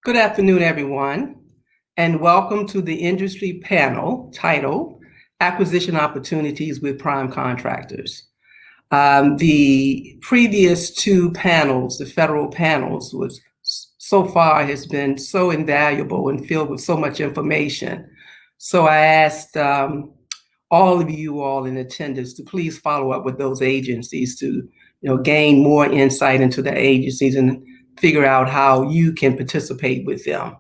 Good afternoon, everyone, and welcome to the industry panel titled Acquisition Opportunities with Prime Contractors. The previous two panels, the federal panels, was so far has been so invaluable and filled with so much information. So I asked all of you all in attendance to please follow up with those agencies to gain more insight into the agencies and figure out how you can participate with them.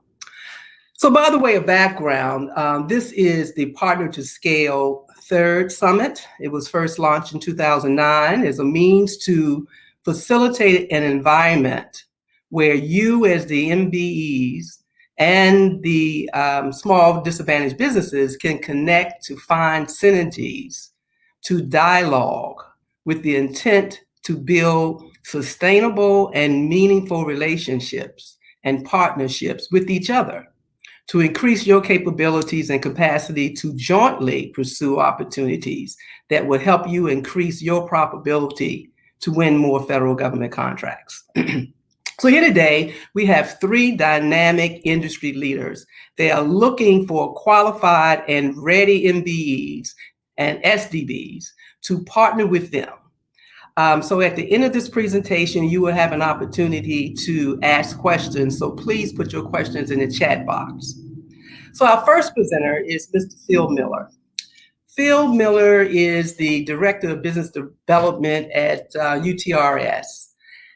So by the way of background, this is the Partner to Scale third summit. It was first launched in 2009 as a means to facilitate an environment where you as the MBEs and the small disadvantaged businesses can connect to find synergies, to dialogue with the intent to build sustainable and meaningful relationships and partnerships with each other, to increase your capabilities and capacity to jointly pursue opportunities that will help you increase your probability to win more federal government contracts. So here today, we have three dynamic industry leaders. They are looking for qualified and ready MBEs and SDBs to partner with them. So at the end of this presentation, you will have an opportunity to ask questions. So please put your questions in the chat box. So our first presenter is Mr. Phil Miller. Phil Miller is the Director of Business Development at UTRS.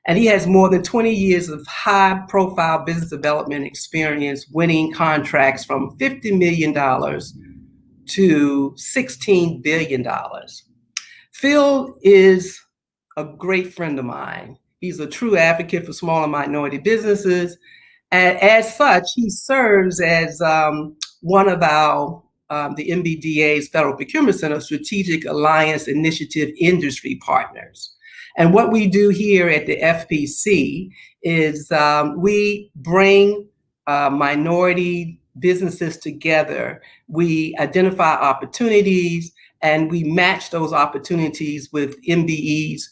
And he has more than 20 years of high-profile business development experience, winning contracts from $50 million to $16 billion. Phil is a great friend of mine. He's a true advocate for small and minority businesses. And as such, he serves as one of the MBDA's Federal Procurement Center Strategic Alliance Initiative industry partners. And what we do here at the FPC is we bring minority businesses together. We identify opportunities and we match those opportunities with MBEs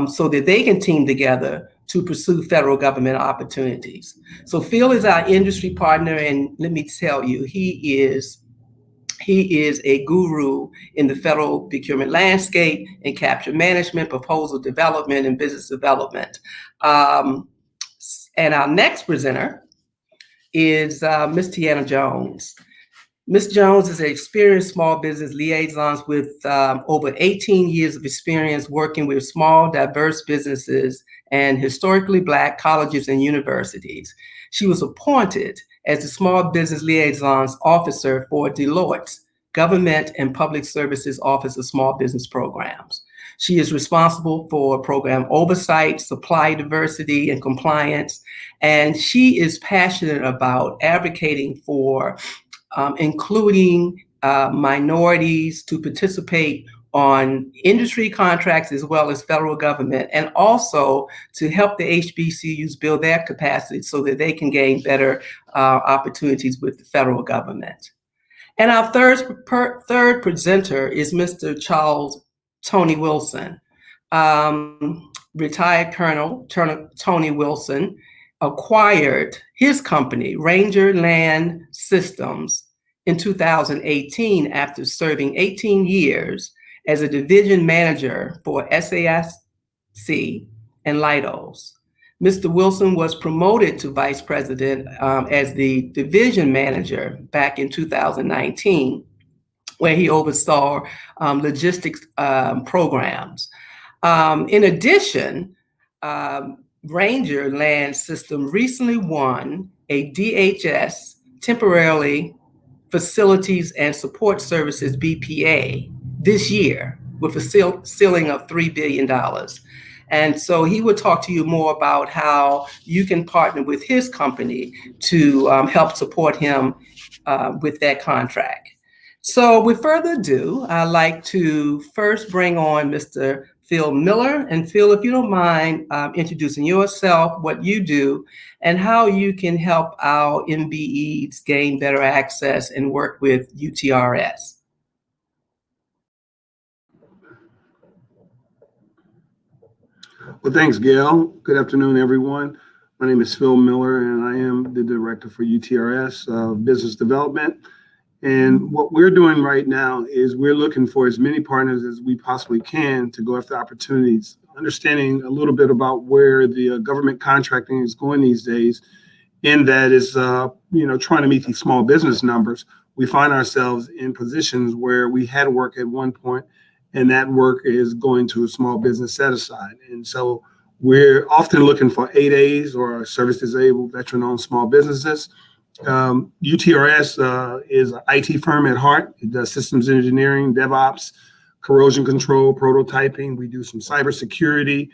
so that they can team together to pursue federal government opportunities. So Phil is our industry partner, and let me tell you, he is a guru in the federal procurement landscape and capture management, proposal development, and business development. And our next presenter is Ms. Teanna Jones. Ms. Jones is an experienced small business liaison with over 18 years of experience working with small, diverse businesses and historically Black colleges and universities. She was appointed as the Small Business Liaisons Officer for Deloitte's Government and Public Services Office of Small Business Programs. She is responsible for program oversight, supply diversity, and compliance, and she is passionate about advocating for including minorities to participate on industry contracts as well as federal government, and also to help the HBCUs build their capacity so that they can gain better opportunities with the federal government. And our third presenter is Mr. Charles Tony Wilson. Retired Colonel Tony Wilson acquired his company, Ranger Land Systems, in 2018 after serving 18 years as a division manager for SAIC and Leidos. Mr. Wilson was promoted to vice president as the division manager back in 2019, where he oversaw logistics programs. In addition, Ranger Land System recently won a DHS, temporarily Facilities and Support Services BPA, this year with a ceiling of $3 billion. And so he will talk to you more about how you can partner with his company to help support him with that contract. So with further ado, I'd like to first bring on Mr. Phil Miller. And Phil, if you don't mind introducing yourself, what you do, and how you can help our MBEs gain better access and work with UTRS. Well, thanks, Gail. Good afternoon, everyone. My name is Phil Miller, and I am the director for UTRS Business Development. And what we're doing right now is we're looking for as many partners as we possibly can to go after opportunities, understanding a little bit about where the government contracting is going these days. In that is, trying to meet these small business numbers. We find ourselves in positions where we had work at one point, and that work is going to a small business set aside. And so we're often looking for 8As or service disabled, veteran-owned small businesses. UTRS is an IT firm at heart. It does systems engineering, DevOps, corrosion control, prototyping. We do some cybersecurity.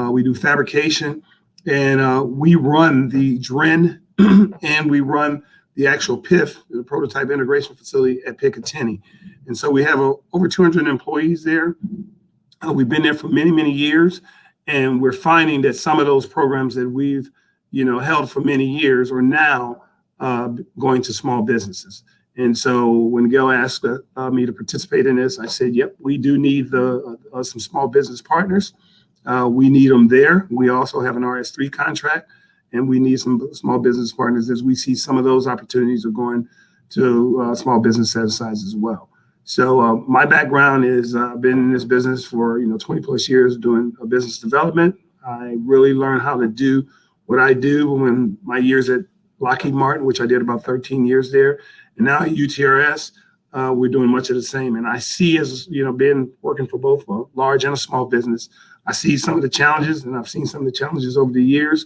We do fabrication. And we run the DREN and we run the actual PIF, the prototype integration facility at Picatinny. And so we have over 200 employees there. We've been there for many, many years. And we're finding that some of those programs that we've, held for many years are now going to small businesses. And so when Gail asked me to participate in this, I said, yep, we do need some small business partners. We need them there. We also have an RS3 contract, and we need some small business partners as we see some of those opportunities are going to small business set asides as well. So my background is I've been in this business for 20 plus years doing business development. I really learned how to do what I do when my years at Lockheed Martin, which I did about 13 years there, and now at UTRS, we're doing much of the same. And I see, as being working for both a large and a small business, I see some of the challenges, and I've seen some of the challenges over the years,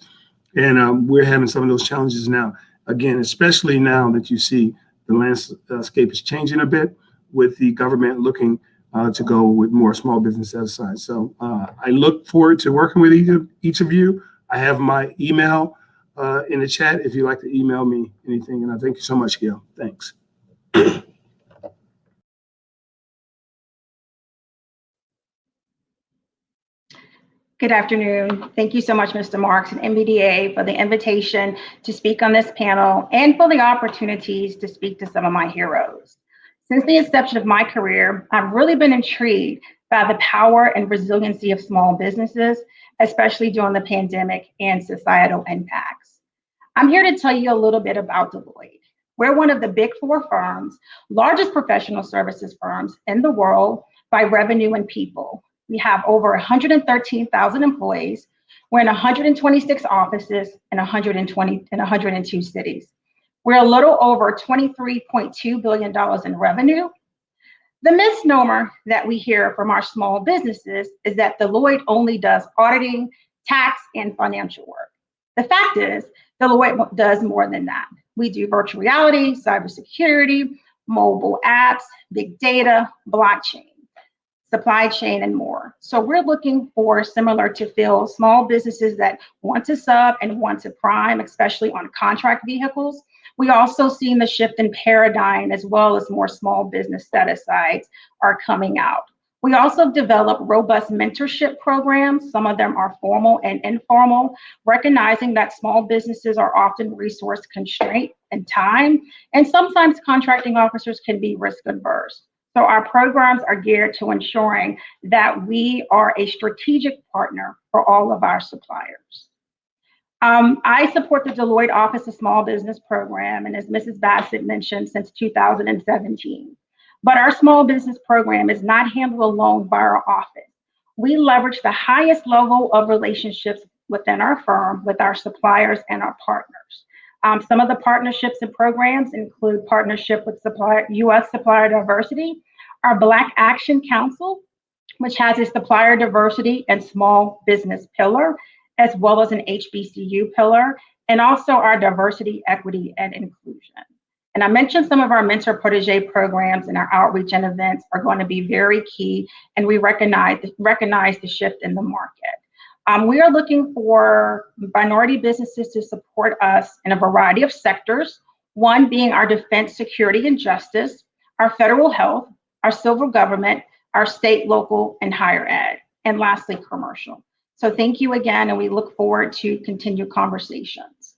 and we're having some of those challenges now. Again, especially now that you see the landscape is changing a bit with the government looking to go with more small business set aside. So I look forward to working with each of you. I have my email in the chat if you'd like to email me anything. And I thank you so much, Gail. Thanks. Good afternoon. Thank you so much, Mr. Marks and MBDA, for the invitation to speak on this panel and for the opportunities to speak to some of my heroes. Since the inception of my career, I've really been intrigued by the power and resiliency of small businesses, especially during the pandemic and societal impacts. I'm here to tell you a little bit about Deloitte. We're one of the big four firms, largest professional services firms in the world by revenue and people. We have over 113,000 employees. We're in 126 offices in 102 cities. We're a little over $23.2 billion in revenue. The misnomer that we hear from our small businesses is that Deloitte only does auditing, tax, and financial work. The fact is, Deloitte does more than that. We do virtual reality, cybersecurity, mobile apps, big data, blockchain, supply chain, and more. So we're looking for, similar to Phil, small businesses that want to sub and want to prime, especially on contract vehicles. We also seen the shift in paradigm, as well as more small business set-asides are coming out. We also develop robust mentorship programs. Some of them are formal and informal, recognizing that small businesses are often resource constrained in time, and sometimes contracting officers can be risk averse. So our programs are geared to ensuring that we are a strategic partner for all of our suppliers. I support the Deloitte Office of Small Business Program, and as Mrs. Bassett mentioned, since 2017. But our small business program is not handled alone by our office. We leverage the highest level of relationships within our firm with our suppliers and our partners. Some of the partnerships and programs include partnership with U.S. Supplier Diversity, our Black Action Council, which has a supplier diversity and small business pillar, as well as an HBCU pillar, and also our diversity, equity, and inclusion. And I mentioned some of our mentor protege programs and our outreach and events are going to be very key, and we recognize the shift in the market. We are looking for minority businesses to support us in a variety of sectors, one being our defense, security, and justice, our federal health, our civil government, our state, local, and higher ed, and lastly, commercial. So thank you again, and we look forward to continued conversations.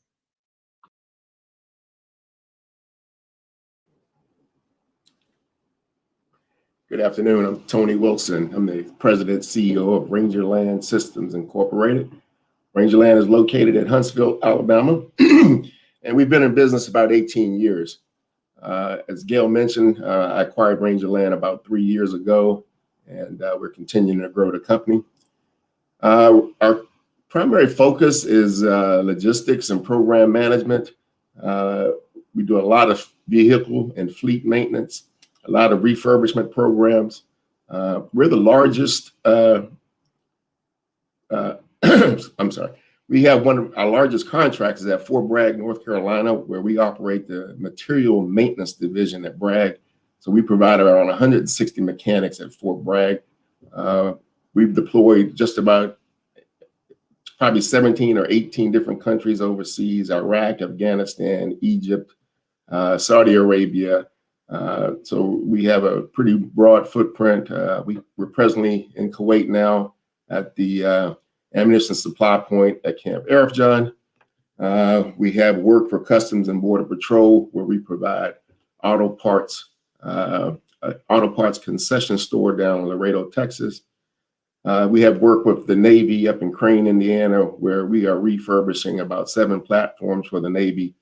Good afternoon. I'm Tony Wilson. I'm the president CEO of Ranger Land Systems Incorporated. Rangerland is located in Huntsville, Alabama, and we've been in business about 18 years. As Gail mentioned, I acquired Rangerland about 3 years ago, and we're continuing to grow the company. Our primary focus is logistics and program management. We do a lot of vehicle and fleet maintenance, a lot of refurbishment programs. We're the largest, I'm sorry, we have one of our largest contracts is at Fort Bragg, North Carolina, where we operate the material maintenance division at Bragg. So we provide around 160 mechanics at Fort Bragg. We've deployed just about probably 17 or 18 different countries overseas: Iraq, Afghanistan, Egypt, Saudi Arabia. So we have a pretty broad footprint. We're presently in Kuwait now at the ammunition supply point at Camp Arifjan. We have work for Customs and Border Patrol, where we provide auto parts concession store down in Laredo, Texas. We have work with the Navy up in Crane, Indiana, where we are refurbishing about 7 platforms for the Navy: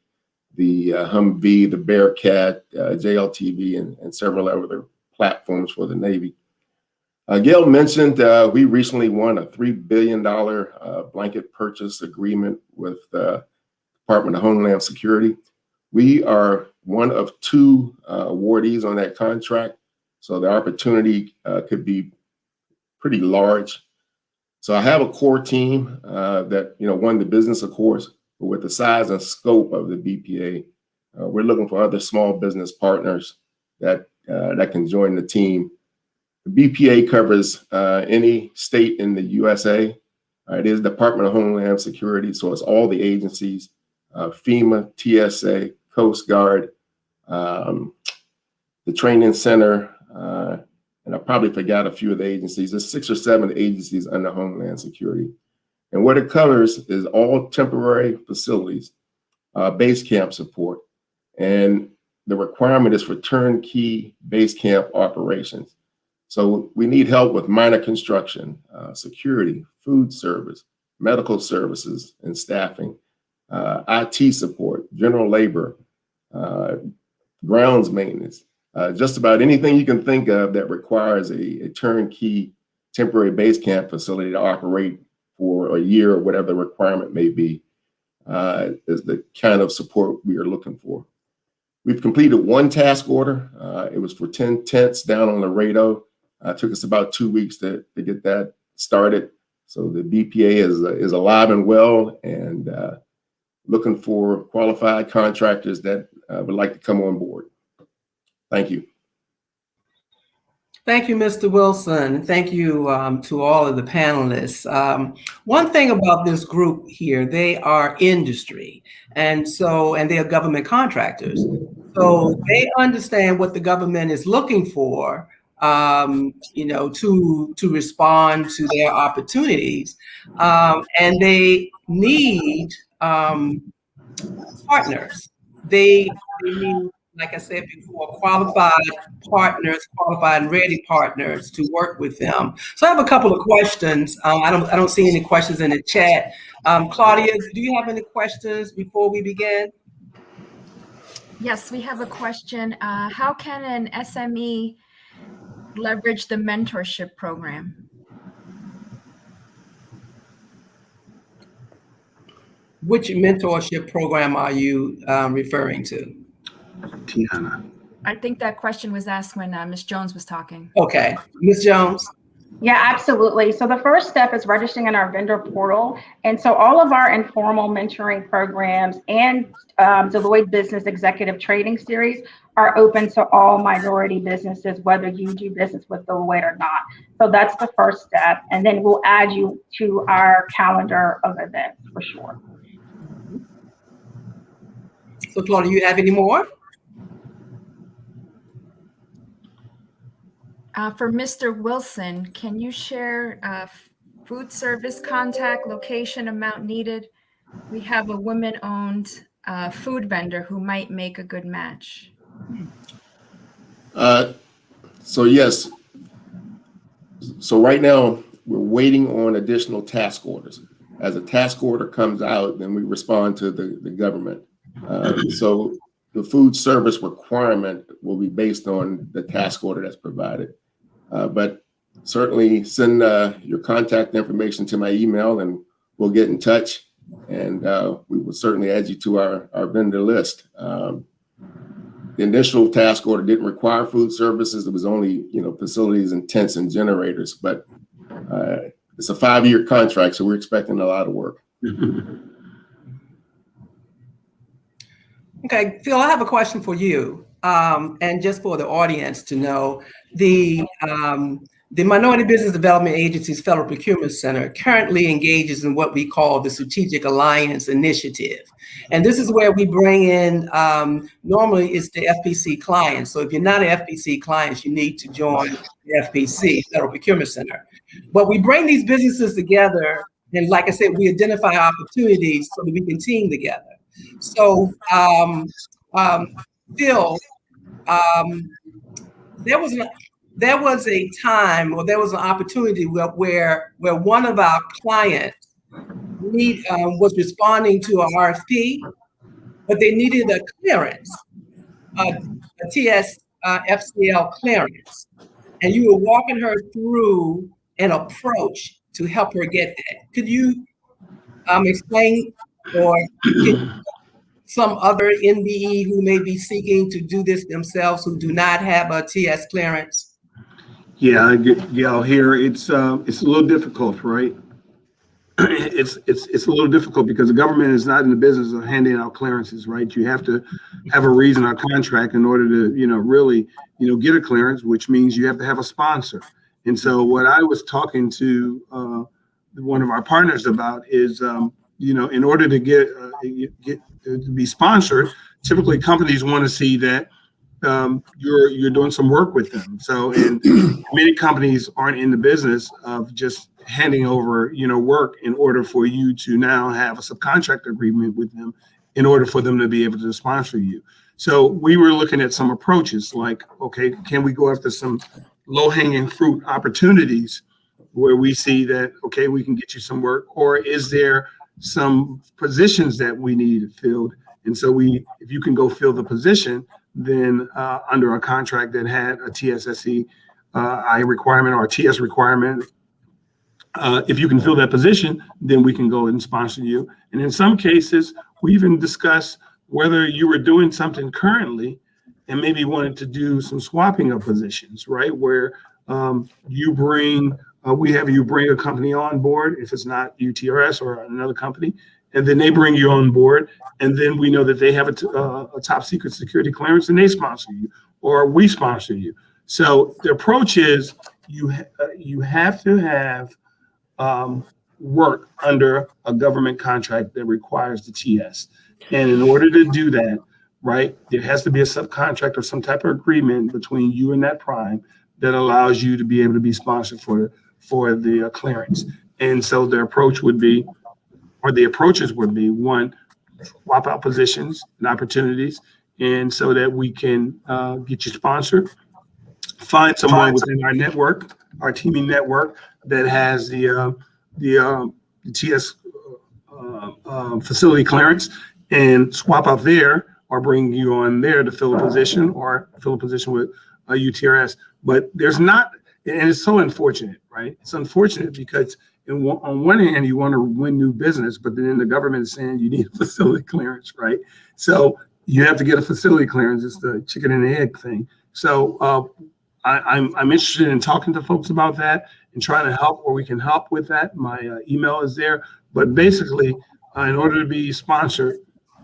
the Humvee, the Bearcat, JLTV, and several other platforms for the Navy. Gail mentioned we recently won a $3 billion blanket purchase agreement with the Department of Homeland Security. We are one of 2 awardees on that contract, so the opportunity could be pretty large. So I have a core team that won the business, of course, but with the size and scope of the BPA, we're looking for other small business partners that can join the team. The BPA covers any state in the USA. It is Department of Homeland Security, so it's all the agencies: FEMA, TSA, Coast Guard, the training center, and I probably forgot a few of the agencies. There's 6 or 7 agencies under Homeland Security. And what it covers is all temporary facilities, base camp support, and the requirement is for turnkey base camp operations. So we need help with minor construction, security, food service, medical services and staffing, IT support, general labor, grounds maintenance, just about anything you can think of that requires a turnkey temporary base camp facility to operate for a year or whatever the requirement may be, is the kind of support we are looking for. We've completed 1 task order. It was for 10 tents down on Laredo. It took us about 2 weeks to get that started. So the BPA is alive and well, and looking for qualified contractors that would like to come on board. Thank you. Thank you, Mr. Wilson. Thank you to all of the panelists. One thing about this group here, they are industry, and they are government contractors. So they understand what the government is looking for, to respond to their opportunities, and they need partners. They need, like I said before, qualified partners, qualified and ready partners to work with them. So I have a couple of questions. I don't see any questions in the chat. Claudia, do you have any questions before we begin? Yes, we have a question. How can an SME leverage the mentorship program? Which mentorship program are you referring to? Tiana. I think that question was asked when Ms. Jones was talking. Okay, Ms. Jones. Yeah, absolutely. So the first step is registering in our vendor portal. And so all of our informal mentoring programs and Deloitte Business Executive Training Series are open to all minority businesses, whether you do business with Deloitte or not. So that's the first step. And then we'll add you to our calendar of events for sure. So Claudia, you have any more? For Mr. Wilson, can you share food service contact, location, amount needed? We have a women-owned food vendor who might make a good match. So yes. So right now we're waiting on additional task orders. as a task order comes out, then we respond to the government. So the food service requirement will be based on the task order that's provided. But certainly send your contact information to my email and we'll get in touch, and we will certainly add you to our vendor list. The initial task order didn't require food services. It was only, facilities and tents and generators, but it's a 5-year contract, so we're expecting a lot of work. Okay, Phil, I have a question for you, and just for the audience to know, the Minority Business Development Agency's Federal Procurement Center currently engages in what we call the Strategic Alliance Initiative. And this is where we bring in, normally it's the FPC clients. So if you're not an FPC client, you need to join the FPC, Federal Procurement Center. But we bring these businesses together, and like I said, we identify opportunities so that we can team together. So, Phil, there was a time, or there was an opportunity where one of our clients was responding to an RFP, but they needed a clearance, a TS FCL clearance, and you were walking her through an approach to help her get that. Could you explain, or some other NBE who may be seeking to do this themselves who do not have a TS clearance? Yeah, Gail, here it's a little difficult, right? It's a little difficult because the government is not in the business of handing out clearances, right? You have to have a reason or contract in order to, really, get a clearance, which means you have to have a sponsor. And so what I was talking to one of our partners about is, in order to get to be sponsored, typically companies want to see that you're doing some work with them. So, and many companies aren't in the business of just handing over, work in order for you to now have a subcontract agreement with them in order for them to be able to sponsor you. So we were looking at some approaches like, okay, can we go after some low-hanging fruit opportunities where we see that, okay, we can get you some work, or is there some positions that we need filled? And so if you can go fill the position, then under a contract that had a TSSE I requirement or a TS requirement, if you can fill that position, then we can go and sponsor you. And in some cases, we even discuss whether you were doing something currently and maybe wanted to do some swapping of positions, right? Where you bring a company on board, if it's not UTRS or another company, and then they bring you on board, and then we know that they have a top secret security clearance and they sponsor you, or we sponsor you. So the approach is you have to have work under a government contract that requires the TS. And in order to do that, right, there has to be a subcontract or some type of agreement between you and that prime that allows you to be able to be sponsored for the clearance. And so the approach would be, or the approaches would be, one, swap out positions and opportunities, and so that we can get you sponsored. Find someone within our network, our teaming network, that has the TS facility clearance, and swap out there, or bring you on there to fill a position, or fill a position with a UTRS. But there's not, and it's so unfortunate, right? It's unfortunate because on one hand, you want to win new business, but then the government is saying you need a facility clearance, right? So you have to get a facility clearance. It's the chicken and egg thing. So I'm interested in talking to folks about that and trying to help where we can help with that. My email is there. But basically, in order to be sponsored,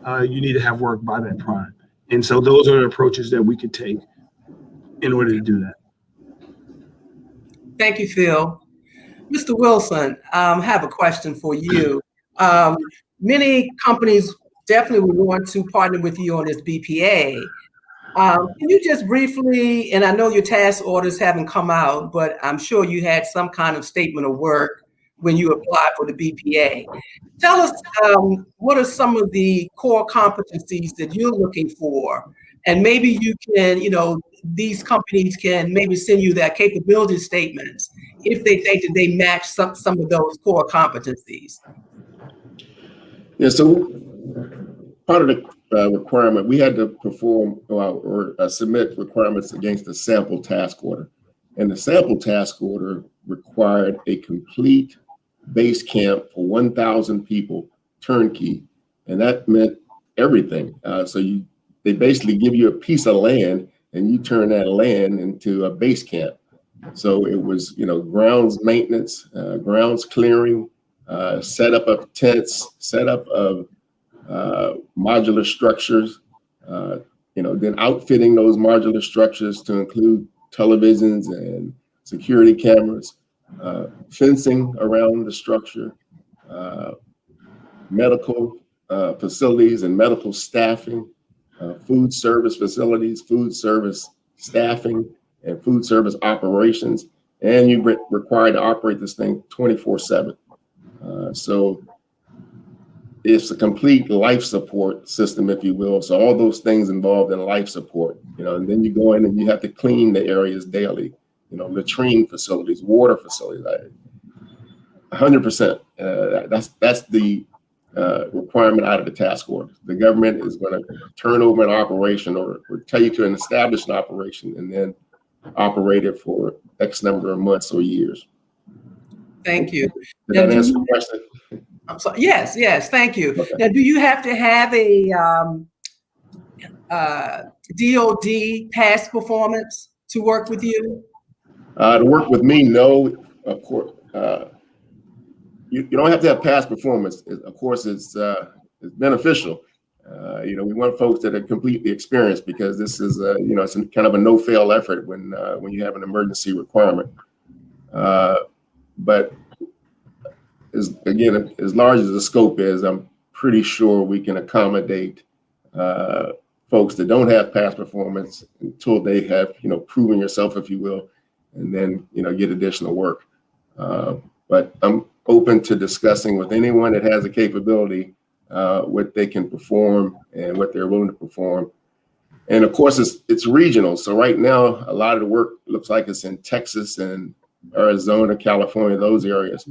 you need to have work by that prime. And so those are the approaches that we could take in order to do that. Thank you, Phil. Mr. Wilson, I have a question for you. Many companies definitely would want to partner with you on this BPA. Can you just briefly, and I know your task orders haven't come out, but I'm sure you had some kind of statement of work when you applied for the BPA. Tell us what are some of the core competencies that you're looking for? And maybe you can, these companies can maybe send you their capability statements if they think that they match some of those core competencies. Yeah, so part of the requirement, we had to perform or submit requirements against the sample task order. And the sample task order required a complete base camp for 1,000 people, turnkey. And that meant everything. They basically give you a piece of land and you turn that land into a base camp. So it was, grounds maintenance, grounds clearing, setup of tents, setup of modular structures, then outfitting those modular structures to include televisions and security cameras, fencing around the structure, medical facilities and medical staffing, food service facilities, food service staffing, and food service operations. And you required to operate this thing 24/7. So it's a complete life support system, if you will. So all those things involved in life support, and then you go in and you have to clean the areas daily, latrine facilities, water facilities, 100%. That's the requirement out of the task order. The government is going to turn over an operation or tell you to establish an operation and then operate it for X number of months or years. Thank you. Did that answer the question? I'm sorry. Yes, thank you. Okay. Now, do you have to have a DOD past performance to work with you? To work with me, no, of course. You don't have to have past performance. Of course, it's beneficial. We want folks that are completely experienced because this is, it's kind of a no-fail effort when you have an emergency requirement. But as large as the scope is, I'm pretty sure we can accommodate folks that don't have past performance until they have, proven yourself, if you will, and then, get additional work. But I'm open to discussing with anyone that has a capability what they can perform and what they're willing to perform. And of course, it's regional. So right now, a lot of the work looks like it's in Texas and Arizona, California, those areas.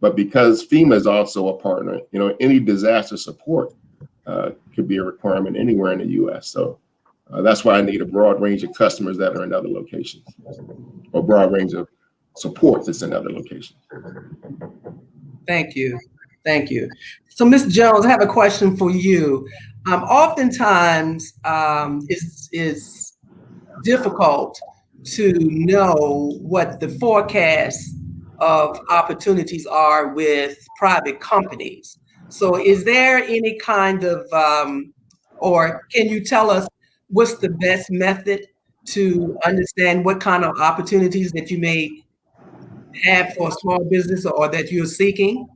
But because FEMA is also a partner, any disaster support could be a requirement anywhere in the U.S. So that's why I need a broad range of customers that are in other locations, or broad range of support that's in other locations. Thank you. So, Ms. Jones, I have a question for you. Oftentimes, it's difficult to know what the forecast of opportunities are with private companies. So is there any kind of, or can you tell us what's the best method to understand what kind of opportunities that you may have for a small business or that you're seeking?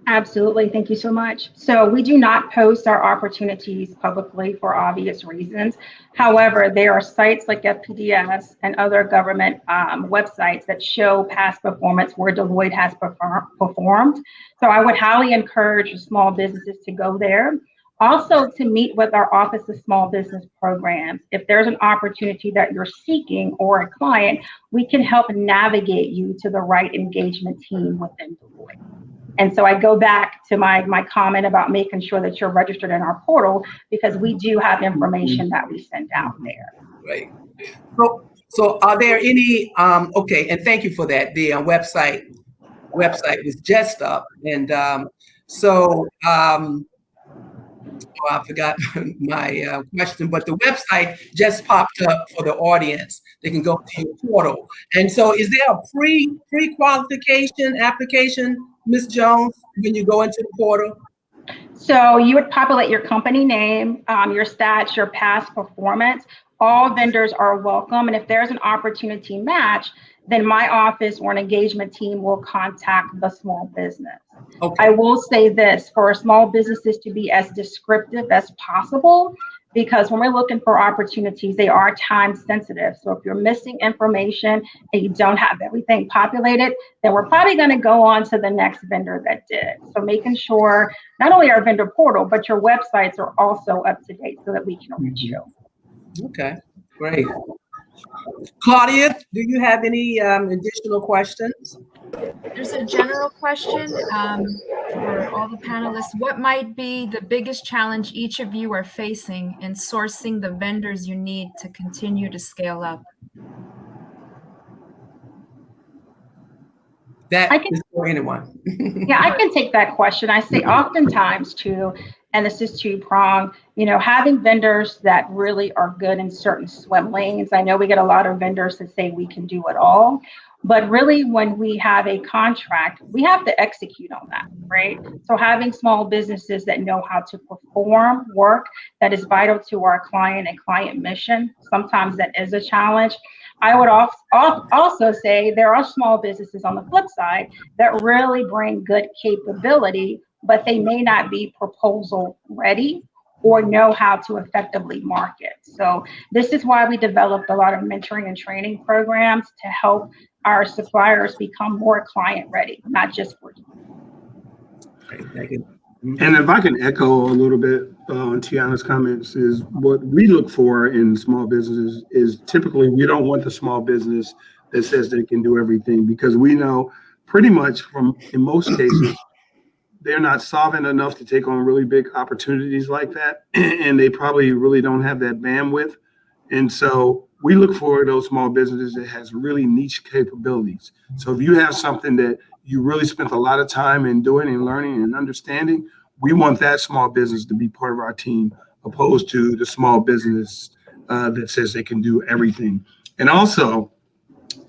Absolutely. Thank you so much. So we do not post our opportunities publicly for obvious reasons. However, there are sites like FPDS and other government websites that show past performance where Deloitte has performed. So I would highly encourage small businesses to go there. Also, to meet with our Office of Small Business Programs. If there's an opportunity that you're seeking or a client, we can help navigate you to the right engagement team within Deloitte. And so I go back to my comment about making sure that you're registered in our portal, because we do have information that we send out there. Right. So are there any, okay, and thank you for that. The website was just up. And I forgot my question, but the website just popped up for the audience. They can go to your portal. And so is there a pre-qualification application, Ms. Jones, when you go into the portal? So you would populate your company name, your stats, your past performance. All vendors are welcome. And if there's an opportunity match, then my office or an engagement team will contact the small business. Okay. I will say this, for small businesses to be as descriptive as possible, because when we're looking for opportunities, they are time sensitive. So if you're missing information and you don't have everything populated, then we're probably going to go on to the next vendor that did. So making sure not only our vendor portal, but your websites are also up to date so that we can reach you. Okay, great. Claudia, do you have any additional questions? There's a general question for all the panelists. What might be the biggest challenge each of you are facing in sourcing the vendors you need to continue to scale up? That I can- is for anyone. Yeah, I can take that question. I say oftentimes too, and this is two-pronged, having vendors that really are good in certain swim lanes. I know we get a lot of vendors that say we can do it all, but really when we have a contract, we have to execute on that, right? So having small businesses that know how to perform work that is vital to our client and client mission, sometimes that is a challenge. I would also say there are small businesses on the flip side that really bring good capability, but they may not be proposal ready or know how to effectively market. So this is why we developed a lot of mentoring and training programs to help our suppliers become more client ready, not just for. Thank you. And if I can echo a little bit on Tiana's comments, is what we look for in small businesses is typically we don't want the small business that says they can do everything, because we know pretty much in most cases, they're not solvent enough to take on really big opportunities like that. And they probably really don't have that bandwidth. And so we look for those small businesses that has really niche capabilities. So if you have something that you really spent a lot of time in doing and learning and understanding, we want that small business to be part of our team, opposed to the small business that says they can do everything. And also,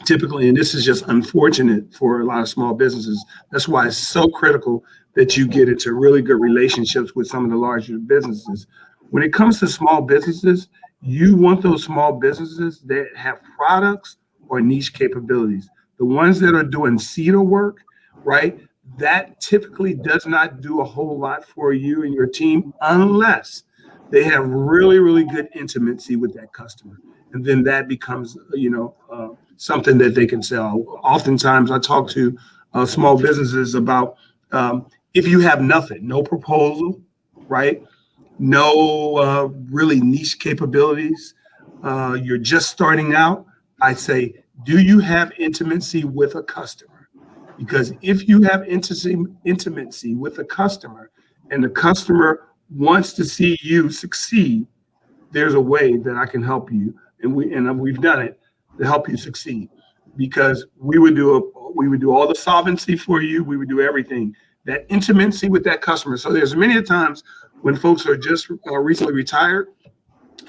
typically, and this is just unfortunate for a lot of small businesses, that's why it's so critical that you get into really good relationships with some of the larger businesses. When it comes to small businesses, you want those small businesses that have products or niche capabilities. The ones that are doing cedar work, right? That typically does not do a whole lot for you and your team unless they have really, really good intimacy with that customer. And then that becomes, something that they can sell. Oftentimes I talk to small businesses about if you have nothing, no proposal, right? No really niche capabilities, you're just starting out, I say, do you have intimacy with a customer? Because if you have intimacy with a customer and the customer wants to see you succeed, there's a way that I can help you. And we've done it to help you succeed, because we would do all the solvency for you. We would do everything, that intimacy with that customer. So there's many times when folks are just recently retired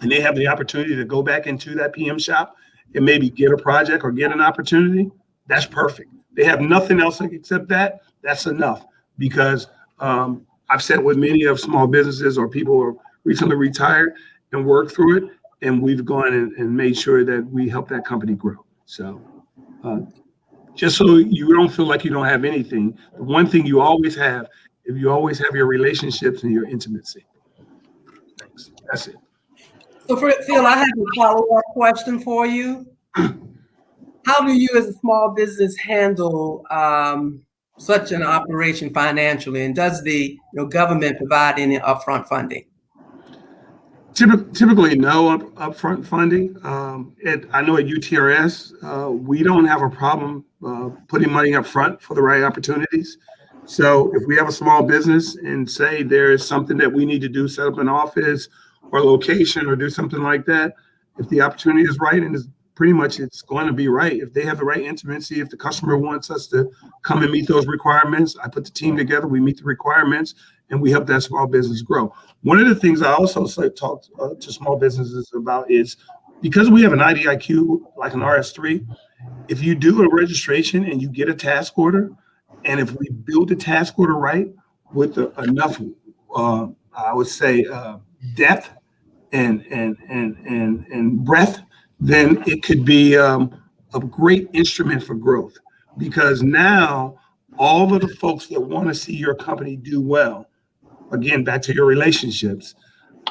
and they have the opportunity to go back into that PM shop and maybe get a project or get an opportunity. That's perfect. They have nothing else except that. That's enough, because I've sat with many of small businesses or people who are recently retired and worked through it, and we've gone and made sure that we help that company grow. So just so you don't feel like you don't have anything, the one thing you always have, if you always have your relationships and your intimacy. Thanks. That's it. So Phil, I have a follow-up question for you. How do you as a small business handle such an operation financially? And does the government provide any upfront funding? Typically, no upfront funding. I know at UTRS, we don't have a problem putting money up front for the right opportunities. So if we have a small business and say there is something that we need to do, set up an office or location or do something like that, if the opportunity is right, and it's going to be right. If they have the right intimacy, if the customer wants us to come and meet those requirements, I put the team together, we meet the requirements, and we help that small business grow. One of the things I also talk to small businesses about is, because we have an IDIQ, like an RS3, if you do a registration and you get a task order, and if we build the task order right with enough, I would say, depth and breadth, then it could be a great instrument for growth. Because now all of the folks that want to see your company do well, again, back to your relationships,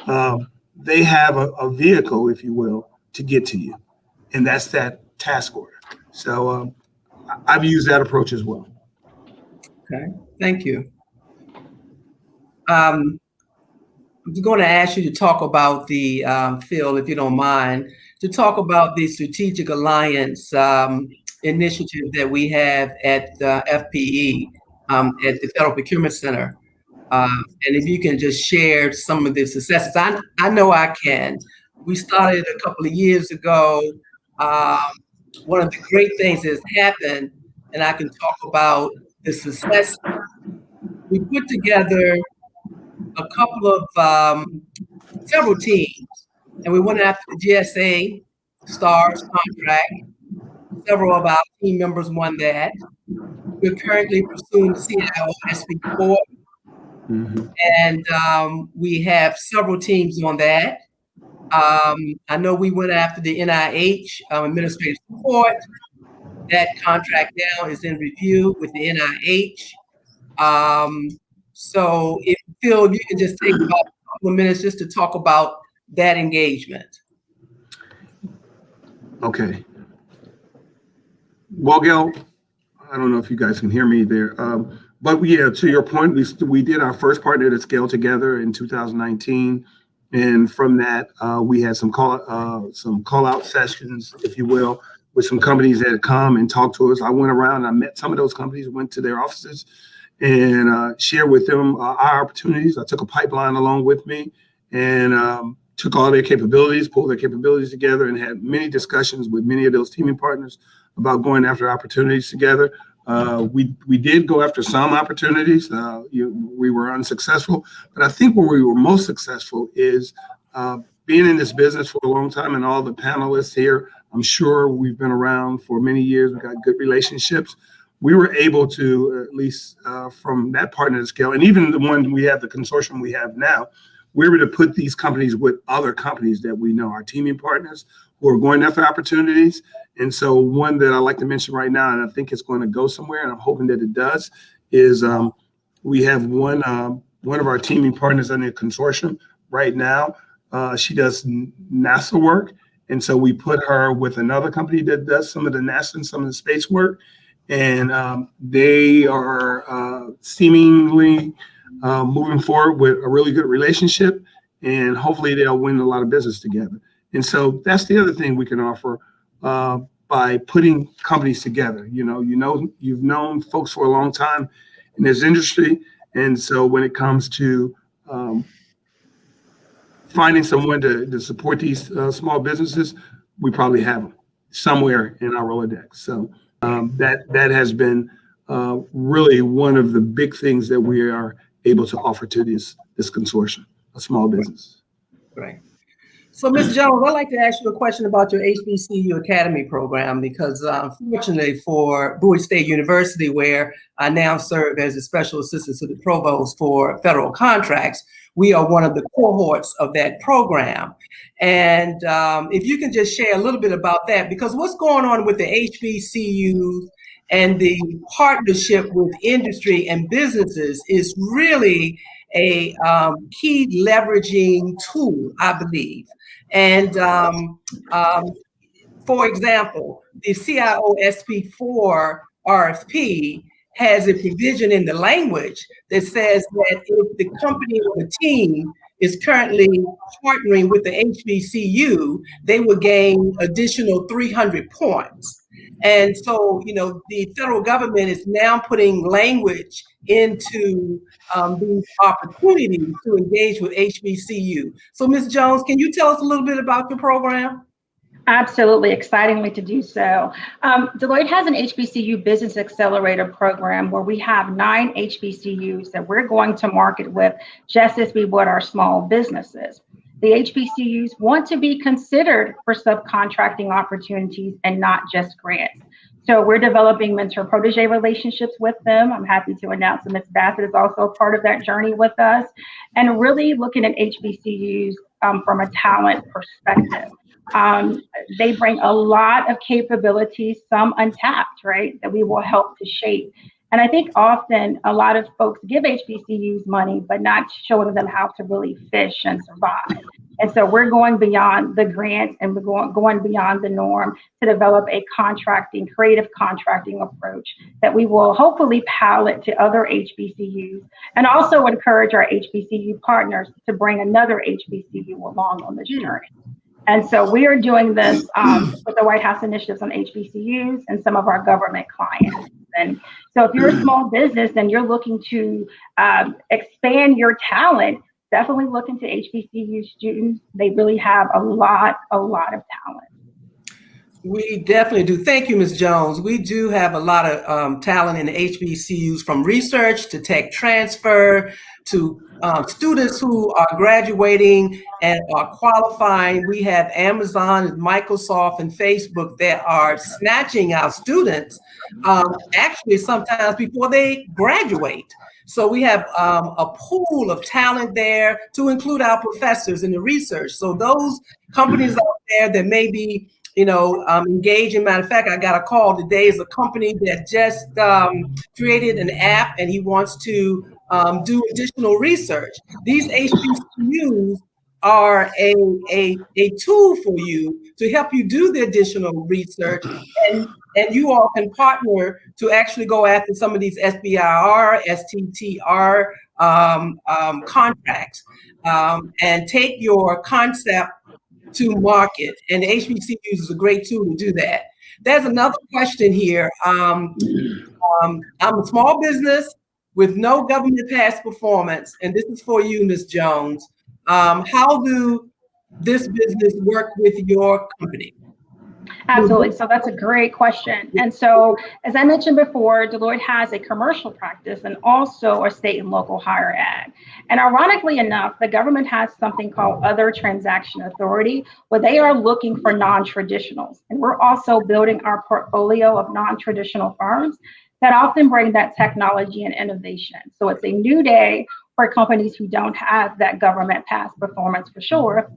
they have a vehicle, if you will, to get to you. And that's that task order. So I've used that approach as well. Okay, thank you. I'm going to ask you to talk about Phil, if you don't mind, to talk about the strategic alliance initiative that we have at FPE, at the Federal Procurement Center. And if you can just share some of the successes, I know I can. We started a couple of years ago. One of the great things that's happened, and I can talk about the success. We put together a couple of several teams, and we went after the GSA STARS contract. Several of our team members won that. We're currently pursuing the CIO SB4, and we have several teams on that. I know we went after the NIH administrative support. That contract now is in review with the NIH. So if Phil, you can just take about a couple of minutes just to talk about that engagement. Okay. Well, Gail, I don't know if you guys can hear me there. But yeah, to your point, we did our first partner to scale together in 2019. And from that, we had some call out sessions, if you will, with some companies that had come and talked to us. I went around and I met some of those companies, went to their offices and shared with them our opportunities. I took a pipeline along with me and took all their capabilities, pulled their capabilities together, and had many discussions with many of those teaming partners about going after opportunities together. We did go after some opportunities. We were unsuccessful, but I think where we were most successful is being in this business for a long time, and all the panelists here, I'm sure we've been around for many years. We've got good relationships. We were able to, at least from that partner to scale, and even the one we have, the consortium we have now, we were to put these companies with other companies that we know, our teaming partners who are going after opportunities. And so one that I like to mention right now, and I think it's going to go somewhere, and I'm hoping that it does, is we have one of our teaming partners in the consortium right now. She does NASA work. And so we put her with another company that does some of the NASA and some of the space work. And they are seemingly moving forward with a really good relationship, and hopefully they'll win a lot of business together. And so that's the other thing we can offer by putting companies together. You've known folks for a long time in this industry, and so when it comes to finding someone to support these small businesses, we probably have them somewhere in our Rolodex. So that has been really one of the big things that we are able to offer to this consortium, a small business. Right. So, Ms. Jones, I'd like to ask you a question about your HBCU Academy program, because fortunately for Bowie State University, where I now serve as a special assistant to the provost for federal contracts, we are one of the cohorts of that program. And if you can just share a little bit about that, because what's going on with the HBCUs and the partnership with industry and businesses is really a key leveraging tool, I believe. And for example, the CIO SP4 RFP has a provision in the language that says that if the company or the team is currently partnering with the HBCU, they will gain additional 300 points. And so, the federal government is now putting language into these opportunities to engage with HBCU. So, Ms. Jones, can you tell us a little bit about your program? Absolutely, excitingly to do so. Deloitte has an HBCU Business Accelerator program where we have 9 HBCUs that we're going to market with, just as we would our small businesses. The HBCUs want to be considered for subcontracting opportunities and not just grants. So we're developing mentor-protege relationships with them. I'm happy to announce that Ms. Bassett is also a part of that journey with us, and really looking at HBCUs from a talent perspective. They bring a lot of capabilities, some untapped, right, that we will help to shape. And I think often a lot of folks give HBCUs money, but not showing them how to really fish and survive. And so we're going beyond the grants, and we're going beyond the norm to develop a creative contracting approach that we will hopefully pilot to other HBCUs, and also encourage our HBCU partners to bring another HBCU along on this journey. And so we are doing this with the White House initiatives on HBCUs and some of our government clients. And so if you're a small business and you're looking to expand your talent, definitely look into HBCU students. They really have a lot of talent. We definitely do. Thank you, Ms. Jones. We do have a lot of talent in the HBCUs, from research to tech transfer to students who are graduating and are qualifying. We have Amazon and Microsoft and Facebook that are snatching our students actually sometimes before they graduate. So we have a pool of talent there, to include our professors in the research. So those companies out there that may be engaging. Matter of fact, I got a call today. Is a company that just created an app, and he wants to do additional research. These HBCUs are a tool for you to help you do the additional research, and you all can partner to actually go after some of these SBIR, STTR contracts, and take your concept to market. And the HBCUs is a great tool to do that. There's another question here. I'm a small business with no government past performance, and this is for you, Ms. Jones. How do this business work with your company? Absolutely. So that's a great question. And so, as I mentioned before, Deloitte has a commercial practice and also a state and local higher ed. And ironically enough, the government has something called Other Transaction Authority, where they are looking for non-traditionals. And we're also building our portfolio of non-traditional firms that often bring that technology and innovation. So it's a new day for companies who don't have that government past performance, for sure,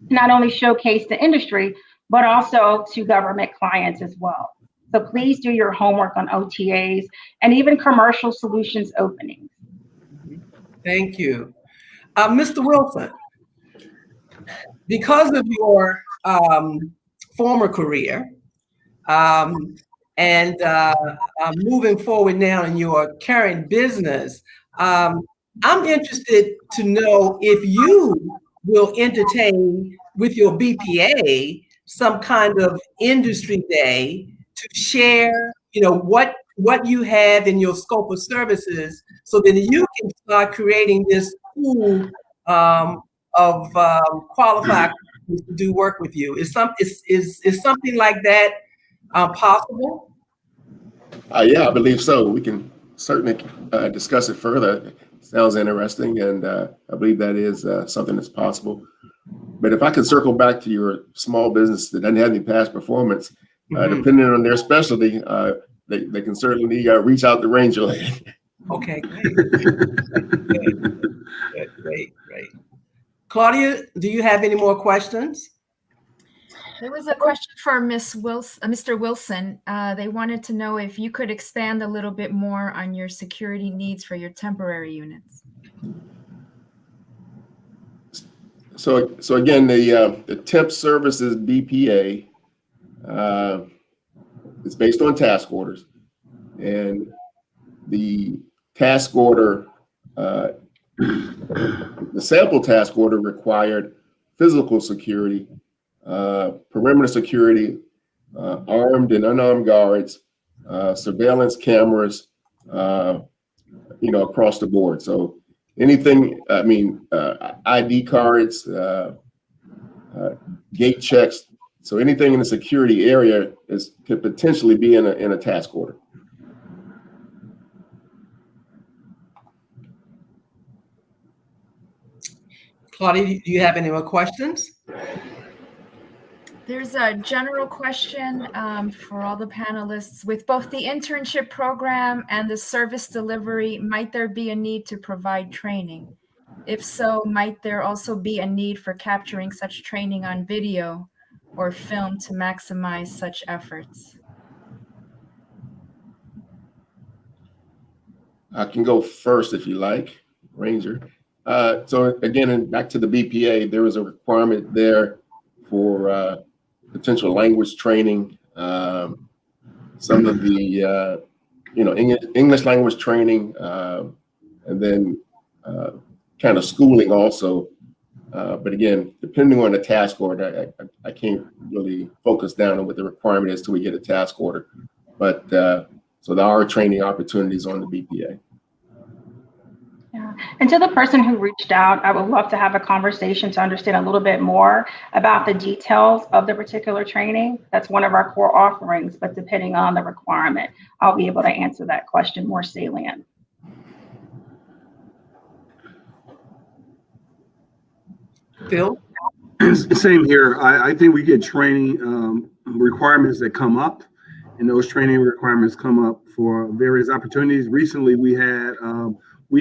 not only showcase the industry, but also to government clients as well. So please do your homework on OTAs and even commercial solutions openings. Thank you. Mr. Wilson, because of your former career and moving forward now in your current business, I'm interested to know if you will entertain with your BPA some kind of industry day to share, what you have in your scope of services, so that you can start creating this pool of qualified companies to do work with you. Is something like that possible? Yeah, I believe so. We can certainly discuss it further. Sounds interesting, and I believe that is something that's possible. But if I could circle back to your small business that doesn't have any past performance, depending on their specialty, they can certainly reach out to Ranger Lane. Okay, great. Claudia, do you have any more questions? There was a question for Mr. Wilson. They wanted to know if you could expand a little bit more on your security needs for your temporary units. So again, the temp services BPA is based on task orders, and the task order, the sample task order required physical security, perimeter security, armed and unarmed guards, surveillance cameras, across the board. So anything, ID cards, gate checks. So anything in the security area could potentially be in a task order. Claudia, do you have any more questions? There's a general question for all the panelists. With both the internship program and the service delivery, might there be a need to provide training? If so, might there also be a need for capturing such training on video or film to maximize such efforts? I can go first if you like, Ranger. So again, back to the BPA, there was a requirement there for potential language training, some of the English language training, and then kind of schooling also But again, depending on the task order, I can't really focus down on what the requirement is till we get a task order. But so there are training opportunities on the BPA. Yeah. And to the person who reached out, I would love to have a conversation to understand a little bit more about the details of the particular training. That's one of our core offerings, but depending on the requirement, I'll be able to answer that question more salient. Phil? Same here. I think we get training requirements that come up, and those training requirements come up for various opportunities. Recently, we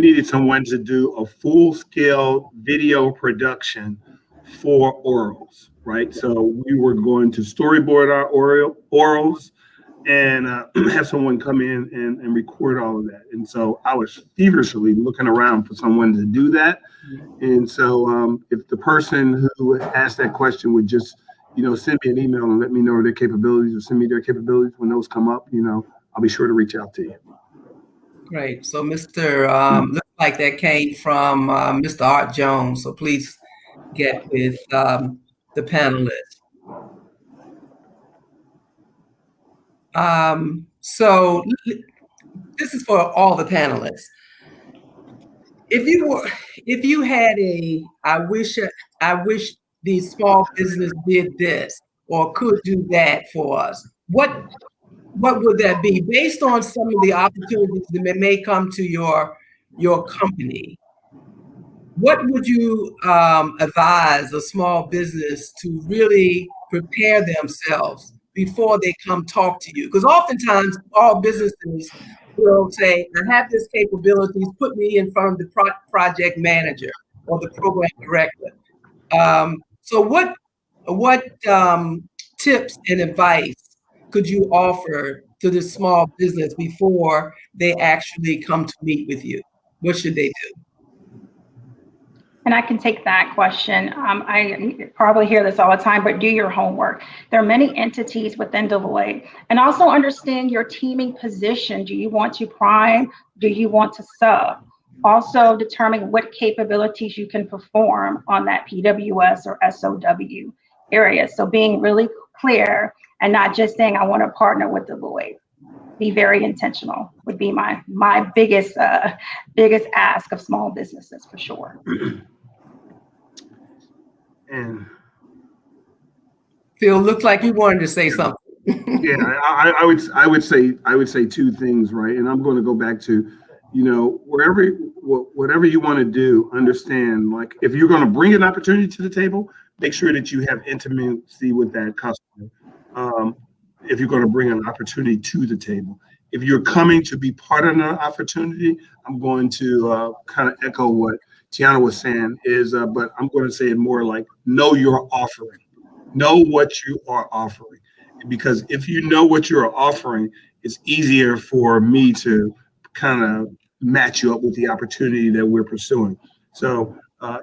needed someone to do a full-scale video production for orals, right? So we were going to storyboard our orals and have someone come in and record all of that. And so I was feverishly looking around for someone to do that. And so if the person who asked that question would just, send me an email and let me know their capabilities, or send me their capabilities when those come up, I'll be sure to reach out to you. Great. So Mr. Looks like that came from Mr. Art Jones. So please get with the panelists. So this is for all the panelists. If you had I wish the small business did this or could do that for us, what would that be based on some of the opportunities that may come to your company? What would you advise a small business to really prepare themselves before they come talk to you? Because oftentimes all businesses will say, I have this capabilities, put me in front of the project manager or the program director. So what tips and advice could you offer to this small business before they actually come to meet with you? What should they do? And I can take that question. I probably hear this all the time, but do your homework. There are many entities within Deloitte, and also understand your teaming position. Do you want to prime? Do you want to sub? Also determine what capabilities you can perform on that PWS or SOW area. So being really clear and not just saying, I want to partner with Deloitte. Be very intentional would be my biggest ask of small businesses for sure. And Phil, looks like you wanted to say something. Yeah, I would say two things, right? And I'm going to go back to, whatever you want to do, understand, like, if you're going to bring an opportunity to the table, make sure that you have intimacy with that customer. If you're going to bring an opportunity to the table, if you're coming to be part of an opportunity, I'm going to kind of echo what Tiana was saying but I'm going to say it more like, know your offering, know what you are offering, because if you know what you're offering, it's easier for me to kind of match you up with the opportunity that we're pursuing. So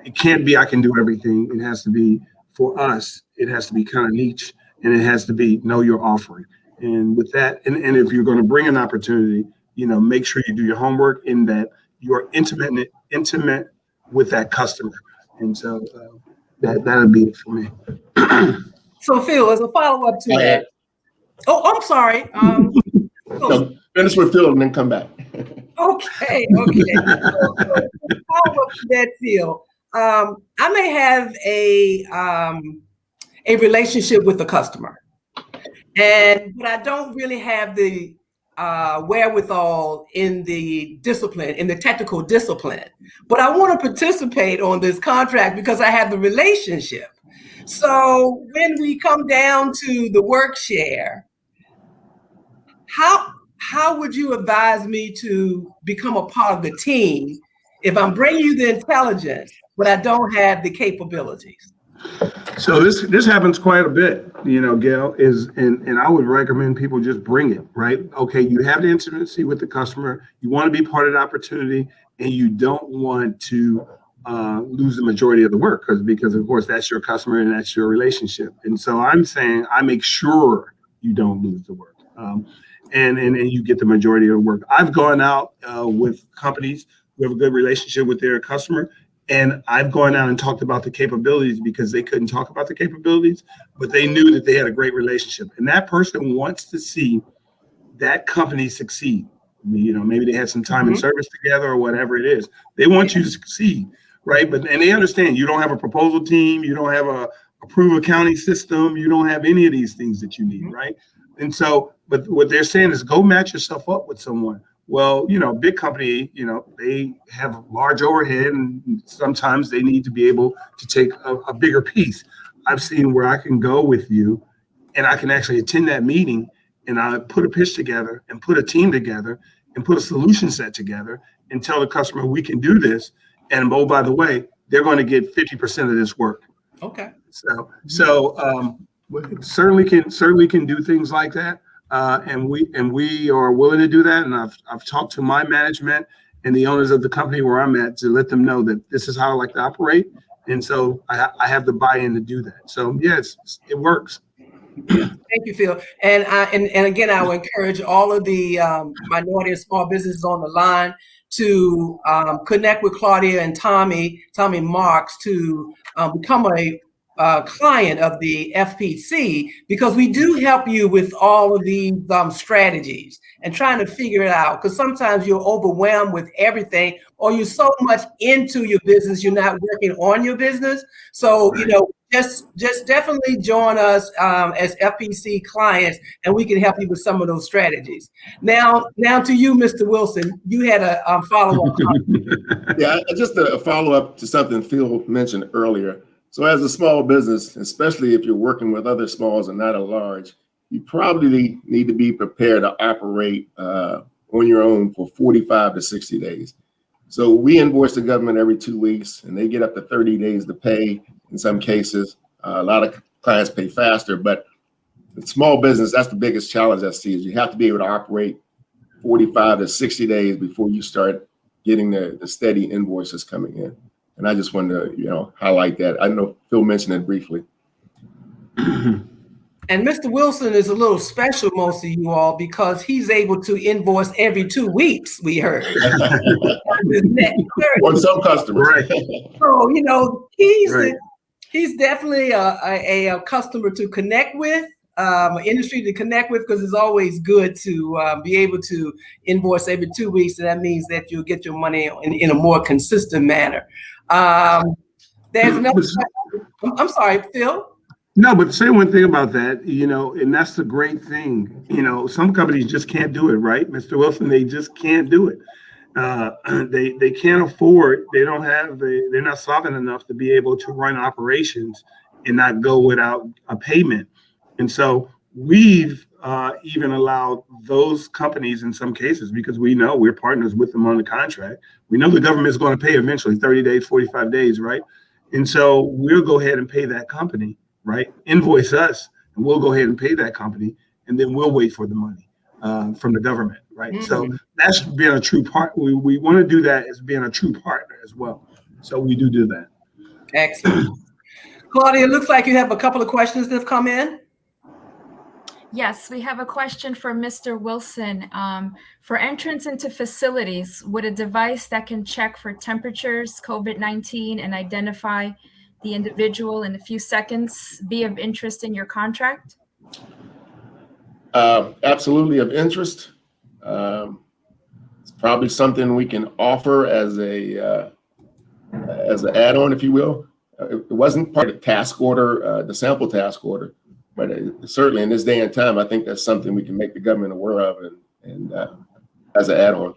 it can't be I can do everything. It has to be, for us, it has to be kind of niche, and it has to be know your offering. And with that, and if you're going to bring an opportunity, make sure you do your homework in that you're intimate with that customer. And so that'd be it for me. So Phil, as a follow-up to that. Oh, I'm sorry. No, finish with Phil and then come back. Okay. So, follow-up to that, Phil. I may have a relationship with the customer, but I don't really have the wherewithal in the discipline, in the technical discipline. But I want to participate on this contract because I have the relationship. So when we come down to the work share, how would you advise me to become a part of the team if I'm bringing you the intelligence, but I don't have the capabilities? So this happens quite a bit, Gail, and I would recommend people just bring it, right? Okay, you have the intimacy with the customer, you want to be part of the opportunity, and you don't want to lose the majority of the work because of course that's your customer and that's your relationship. And so I'm saying I make sure you don't lose the work, and you get the majority of the work. I've gone out with companies who have a good relationship with their customer, And I've gone out and talked about the capabilities because they couldn't talk about the capabilities, but they knew that they had a great relationship. And that person wants to see that company succeed. Maybe they had some time in service together or whatever it is. They want you to succeed, right? And they understand you don't have a proposal team, you don't have a approve accounting system, you don't have any of these things that you need, right? And so, but what they're saying is go match yourself up with someone. Well, big company, they have large overhead and sometimes they need to be able to take a bigger piece. I've seen where I can go with you and I can actually attend that meeting and I put a pitch together and put a team together and put a solution set together and tell the customer we can do this. And oh, by the way, they're going to get 50% of this work. Okay. So certainly can do things like that. And we are willing to do that. And I've talked to my management and the owners of the company where I'm at to let them know that this is how I like to operate. And so I have the buy-in to do that. So yes, it works. Thank you, Phil. And again, I would encourage all of the minority and small businesses on the line to connect with Claudia and Tommy Marks to become a client of the FPC, because we do help you with all of these strategies and trying to figure it out. Because sometimes you're overwhelmed with everything, or you're so much into your business, you're not working on your business. So, just definitely join us as FPC clients, and we can help you with some of those strategies. Now to you, Mr. Wilson, you had a follow-up comment. Yeah, just a follow-up to something Phil mentioned earlier. So as a small business, especially if you're working with other smalls and not a large, you probably need to be prepared to operate on your own for 45 to 60 days. So we invoice the government every 2 weeks, and they get up to 30 days to pay in some cases. A lot of clients pay faster, but the small business, that's the biggest challenge I see, is you have to be able to operate 45 to 60 days before you start getting the steady invoices coming in. And I just wanted to, highlight that. I know Phil mentioned it briefly. And Mr. Wilson is a little special, most of you all, because he's able to invoice every 2 weeks, we heard. On some customers. Right. So, he's definitely a customer to connect with, an industry to connect with, because it's always good to be able to invoice every 2 weeks. And that means that you'll get your money in a more consistent manner. There's another question. I'm sorry, Phil. No, but say one thing about that, and that's the great thing. Some companies just can't do it, right, Mr. Wilson? They just can't do it. They can't afford. They're not solvent enough to be able to run operations and not go without a payment. And so we've even allowed those companies in some cases, because we know we're partners with them on the contract. We know the government is going to pay eventually, 30 days, 45 days, right? And so we'll go ahead and pay that company, right? Invoice us, and we'll go ahead and pay that company, and then we'll wait for the money from the government, right? Mm-hmm. So that's being a true part. We want to do that as being a true partner as well. So we do that. Excellent. Claudia, it looks like you have a couple of questions that have come in. Yes, we have a question for Mr. Wilson. For entrance into facilities, would a device that can check for temperatures, COVID-19, and identify the individual in a few seconds be of interest in your contract? Absolutely of interest. It's probably something we can offer as an add-on, if you will. It wasn't part of the task order, the sample task order, but certainly in this day and time, I think that's something we can make the government aware of and as an add-on.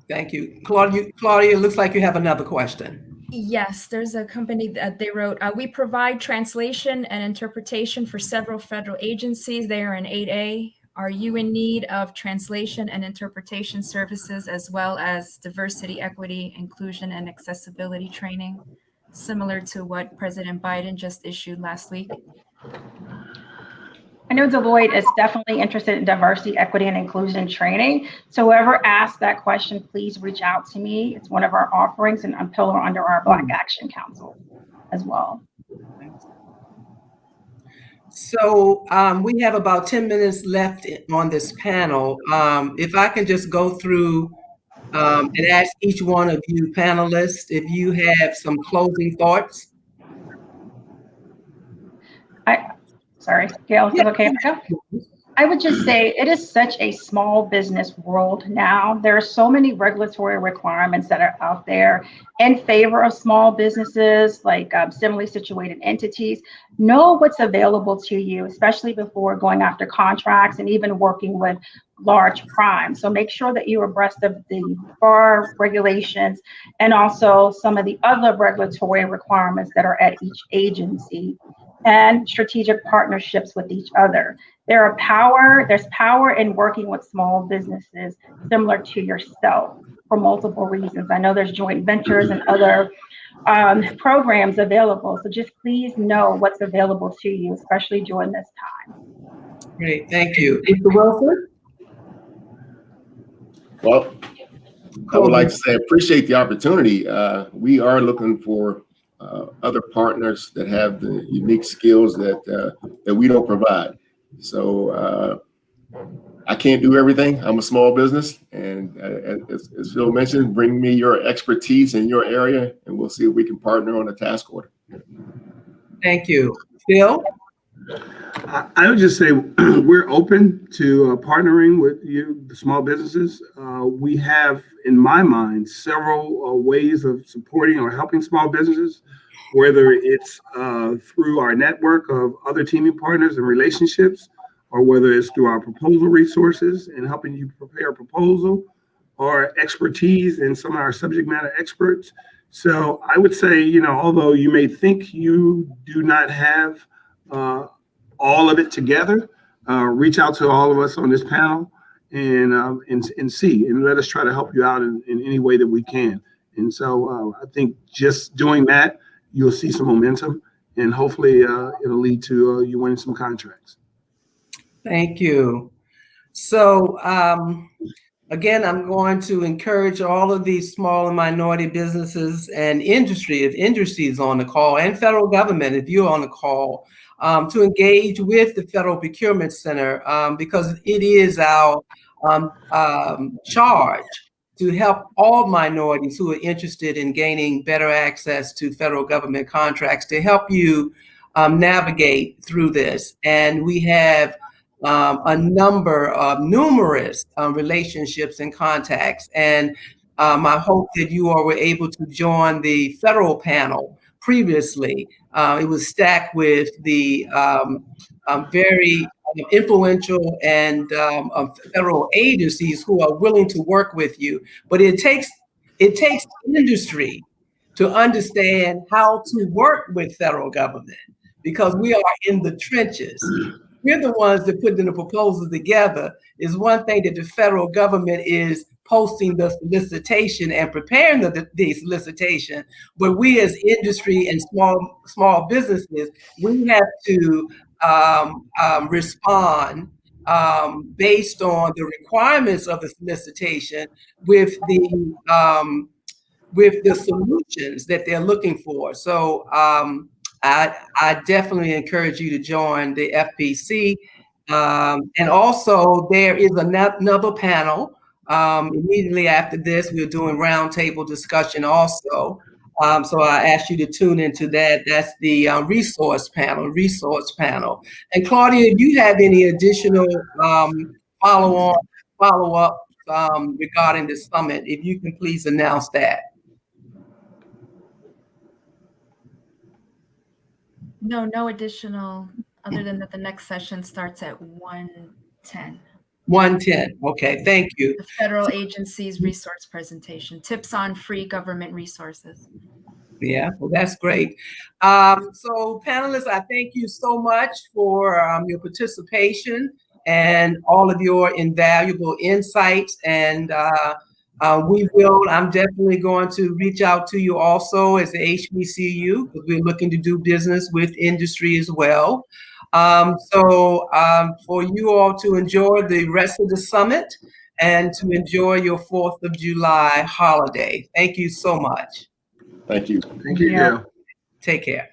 Thank you. Claudia, it looks like you have another question. Yes, there's a company that they wrote, we provide translation and interpretation for several federal agencies. They are in 8A. Are you in need of translation and interpretation services, as well as diversity, equity, inclusion, and accessibility training, similar to what President Biden just issued last week? I know Deloitte is definitely interested in diversity, equity, and inclusion training. So whoever asked that question, please reach out to me. It's one of our offerings and a pillar under our Black Action Council as well. So we have about 10 minutes left on this panel. If I can just go through and ask each one of you panelists if you have some closing thoughts. Sorry, Gail, is it okay if I go? I would just say it is such a small business world now. There are so many regulatory requirements that are out there in favor of small businesses, like similarly situated entities. Know what's available to you, especially before going after contracts and even working with large primes. So make sure that you're abreast of the bar regulations and also some of the other regulatory requirements that are at each agency, and strategic partnerships with each other. There's power in working with small businesses similar to yourself for multiple reasons. I know there's joint ventures and other programs available. So just please know what's available to you, especially during this time. Great, thank you. Mr. Wilson? Well, I would like to say I appreciate the opportunity. We are looking for other partners that have the unique skills that we don't provide. So I can't do everything. I'm a small business, and as Phil mentioned, bring me your expertise in your area, and we'll see if we can partner on a task order. Thank you. Phil? I would just say we're open to partnering with you, the small businesses. We have, in my mind, several ways of supporting or helping small businesses, whether it's through our network of other teaming partners and relationships, or whether it's through our proposal resources and helping you prepare a proposal, or expertise in some of our subject matter experts. So I would say, although you may think you do not have all of it together, reach out to all of us on this panel and see, and let us try to help you out in any way that we can. And so I think just doing that, you'll see some momentum, and hopefully it'll lead to you winning some contracts. Thank you. So again, I'm going to encourage all of these small and minority businesses and industry, if industry is on the call, and federal government, if you're on the call, to engage with the Federal Procurement Center, because it is our charge to help all minorities who are interested in gaining better access to federal government contracts, to help you navigate through this. And we have a number of numerous relationships and contacts. And I hope that you all were able to join the federal panel previously. It was stacked with the very influential and federal agencies who are willing to work with you. But it takes industry to understand how to work with federal government, because we are in the trenches. We're the ones that put the proposals together. Is one thing that the federal government is posting the solicitation and preparing the solicitation, but we as industry and small businesses, we have to respond based on the requirements of the solicitation with the solutions that they're looking for. So I definitely encourage you to join the FPC. And also there is another panel immediately after this. We're doing roundtable discussion also. So I ask you to tune into that. That's the resource panel. And Claudia, if you have any additional follow-up regarding the summit, if you can please announce that. No additional, other than that the next session starts at 1:10. 1:10. Okay, thank you. The federal agency's resource presentation, tips on free government resources. Yeah, well, that's great. So panelists, I thank you so much for your participation and all of your invaluable insights. And I'm definitely going to reach out to you also as the HBCU, because we're looking to do business with industry as well. So for you all to enjoy the rest of the summit and to enjoy your 4th of July holiday. Thank you so much. Thank you. Thank you, Gail. Take care.